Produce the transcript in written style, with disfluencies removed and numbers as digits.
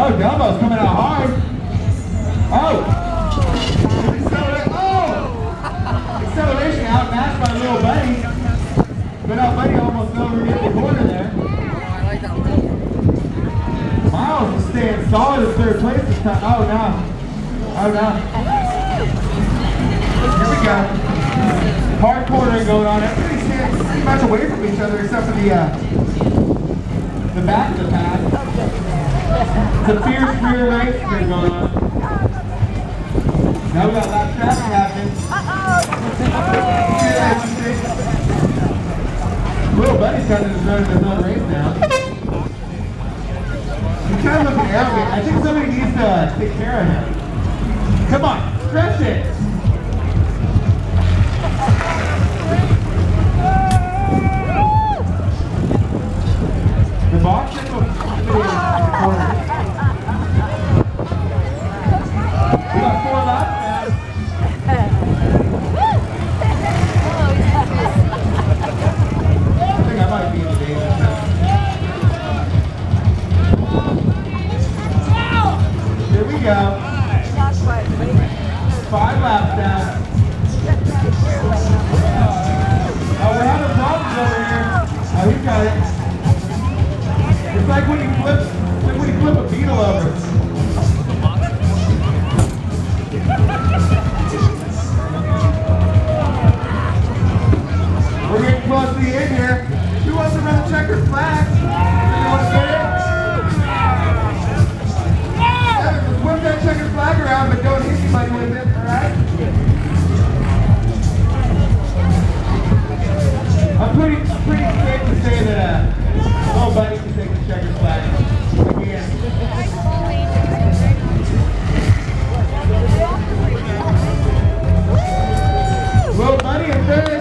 Oh, Dumbo's coming out hard. Oh! Acceleration outmatched by little Buddy. But now Buddy almost over in the corner there. Miles is staying solid in third place this time. Oh no. Oh no. Here we go. Hard cornering going on. Everybody's standing pretty much away from each other except for the back of the pack. It's a fierce rear race going on. Now we got lap traffic happening. Little Buddy's kind of just running his own race now. He's kind of looking arrogant. I think somebody needs to take care of him. Come on, stretch it. The box is in the corner. We got 4 laps now. I think I might be in the danger. Here we go. 5 laps down. Oh, we're having problems over here. Oh, he's got it. It's like when you flip a beetle over. We're getting close to the end here. Who wants to run a checkered flag? You want to get it? Yeah, just whip that checkered flag around, but don't hit anybody with it, alright? I'm pretty safe to say that little Buddy can take the checkered flag again. Little Buddy in third.